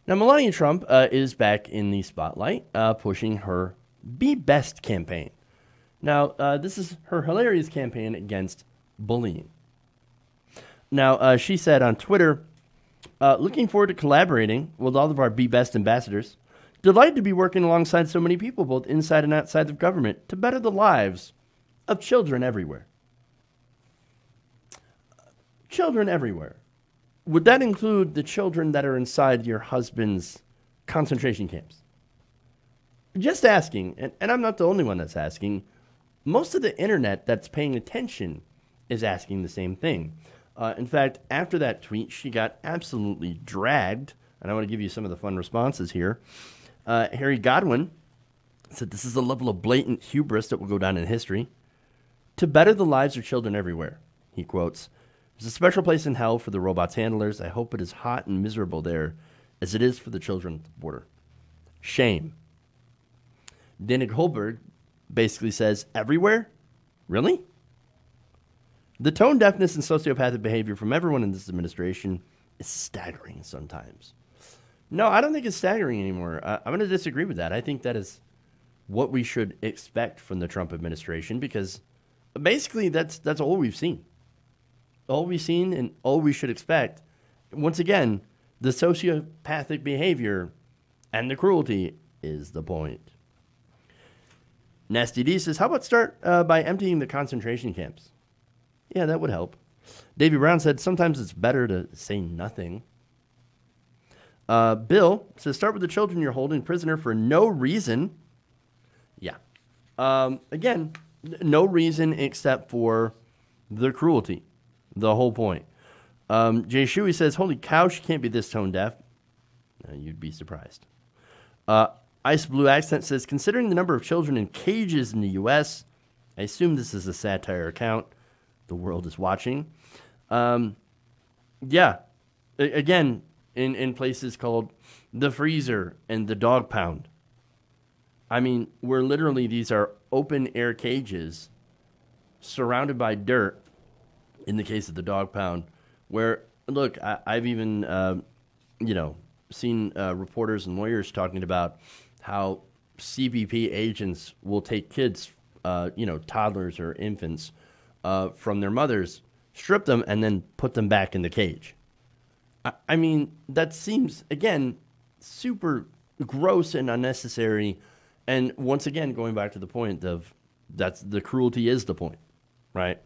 Now, Melania Trump is back in the spotlight, pushing her Be Best campaign. Now, this is her hilarious campaign against bullying. Now, she said on Twitter, looking forward to collaborating with all of our Be Best ambassadors. Delighted to be working alongside so many people, both inside and outside of government, to better the lives of children everywhere. Children everywhere. Would that include the children that are inside your husband's concentration camps? Just asking, and I'm not the only one that's asking. Most of the internet that's paying attention is asking the same thing. In fact, after that tweet, she got absolutely dragged, and I want to give you some of the fun responses here. Harry Godwin said, this is a level of blatant hubris that will go down in history. To better the lives of children everywhere, he quotes, there's a special place in hell for the robots handlers. I hope it is hot and miserable there as it is for the children at the border. Shame. Dana Goldberg basically says, everywhere? Really? The tone deafness and sociopathic behavior from everyone in this administration is staggering sometimes. No, I don't think it's staggering anymore. I'm going to disagree with that. I think that is what we should expect from the Trump administration because basically that's all we've seen. All we've seen and all we should expect. Once again, the sociopathic behavior and the cruelty is the point. Nasty D says, how about start by emptying the concentration camps? Yeah, that would help. Davy Brown said, sometimes it's better to say nothing. Bill says, start with the children you're holding prisoner for no reason. Yeah. Again, no reason except for the cruelty. The whole point. Jay Shuey says, holy cow, she can't be this tone deaf. You'd be surprised. Ice Blue Accent says, considering the number of children in cages in the U.S., I assume this is a satire account. The world is watching. Yeah. Again, in places called the freezer and the dog pound. I mean, where literally these are open air cages surrounded by dirt. In the case of the dog pound, where, look, I've even, seen reporters and lawyers talking about how CBP agents will take kids, toddlers or infants from their mothers, strip them, and then put them back in the cage. I mean, that seems, again, super gross and unnecessary. And once again, going back to the point of that's the cruelty is the point, right?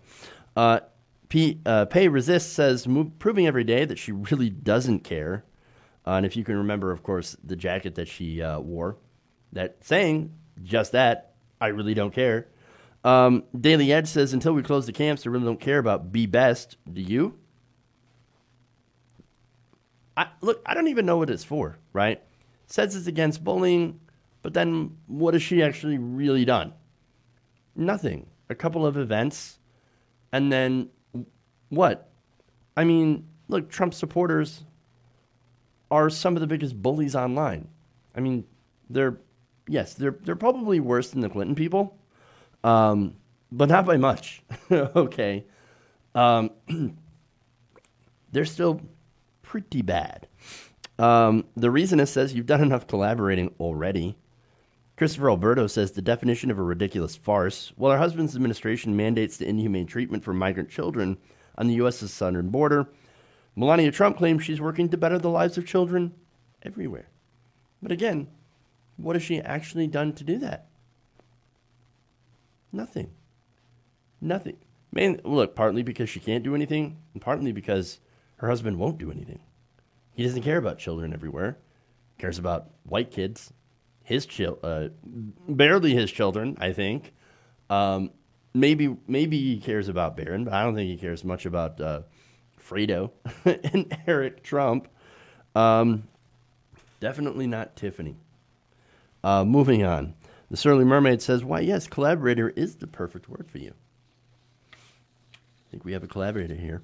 Pay Resist says, proving every day that she really doesn't care. And if you can remember, of course, the jacket that she wore, that saying just that, I really don't care. Daily Edge says, until we close the camps, I really don't care about Be Best. Do you? I don't even know what it's for, right? Says it's against bullying, but then what has she actually really done? Nothing. A couple of events, and then what? I mean, look, Trump supporters are some of the biggest bullies online. I mean, they're probably worse than the Clinton people, but not by much. Okay. They're still pretty bad. The reasonist says you've done enough collaborating already. Christopher Alberto says the definition of a ridiculous farce. While her husband's administration mandates the inhumane treatment for migrant children on the U.S.'s southern border, Melania Trump claims she's working to better the lives of children everywhere. But again, what has she actually done to do that? Nothing. Nothing. Man, look, partly because she can't do anything, and partly because her husband won't do anything. He doesn't care about children everywhere. He cares about white kids, barely his children, I think. Maybe he cares about Barron, but I don't think he cares much about Fredo and Eric Trump. Definitely not Tiffany. Moving on. The Surly Mermaid says, why, yes, collaborator is the perfect word for you. I think we have a collaborator here.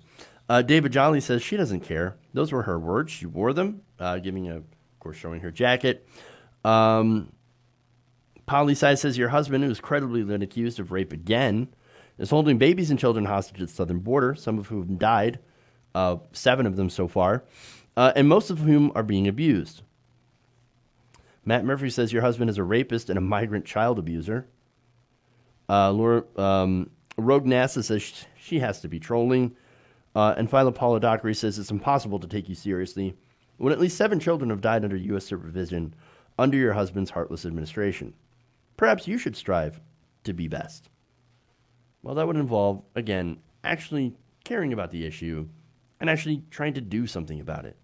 David Jolly says she doesn't care. Those were her words. She wore them, of course, showing her jacket. Polly Sai says your husband, who is credibly been accused of rape again, is holding babies and children hostage at the southern border, some of whom died, 7 of them so far, and most of whom are being abused. Matt Murphy says your husband is a rapist and a migrant child abuser. Rogue NASA says she has to be trolling. And Philo Paula Dockery says it's impossible to take you seriously when at least 7 children have died under U.S. supervision under your husband's heartless administration. Perhaps you should strive to be best. Well, that would involve, again, actually caring about the issue and actually trying to do something about it.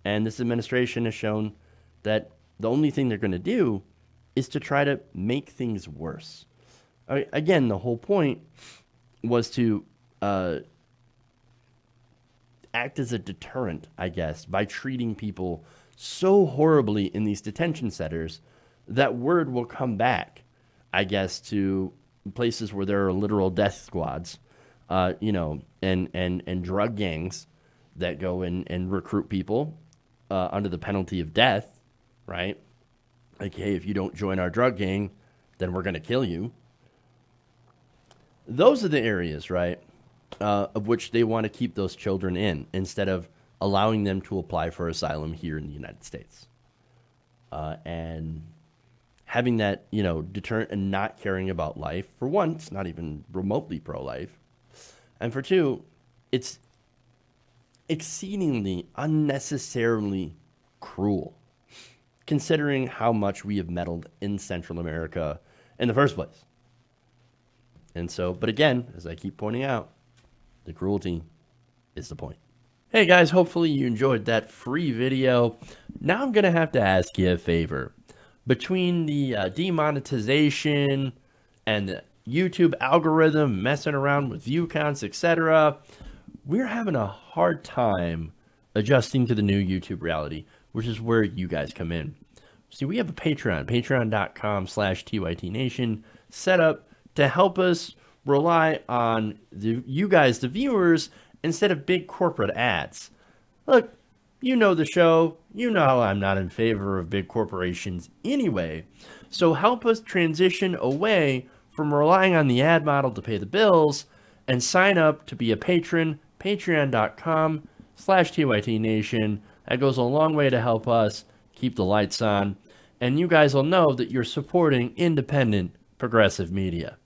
And this administration has shown that the only thing they're going to do is to try to make things worse. Again, the whole point was to act as a deterrent, I guess, by treating people so horribly in these detention centers that word will come back, I guess, to places where there are literal death squads, and drug gangs that go in and recruit people under the penalty of death, right? Like, hey, if you don't join our drug gang, then we're going to kill you. Those are the areas, right, of which they want to keep those children in instead of allowing them to apply for asylum here in the United States. And having that, deterrent and not caring about life, for one, it's not even remotely pro-life. And for two, it's exceedingly unnecessarily cruel, considering how much we have meddled in Central America in the first place. And so, but again, as I keep pointing out, the cruelty is the point. Hey guys, hopefully you enjoyed that free video. Now I'm going to have to ask you a favor. Between the demonetization and the YouTube algorithm messing around with view counts, etc., we're having a hard time adjusting to the new YouTube reality, which is where you guys come in. See, we have a Patreon, patreon.com/TYTNation, set up to help us rely on you guys, the viewers, instead of big corporate ads. Look, you know the show. You know how I'm not in favor of big corporations anyway. So help us transition away from relying on the ad model to pay the bills and sign up to be a patron, patreon.com/TYTNation. That goes a long way to help us keep the lights on. And you guys will know that you're supporting independent, progressive media.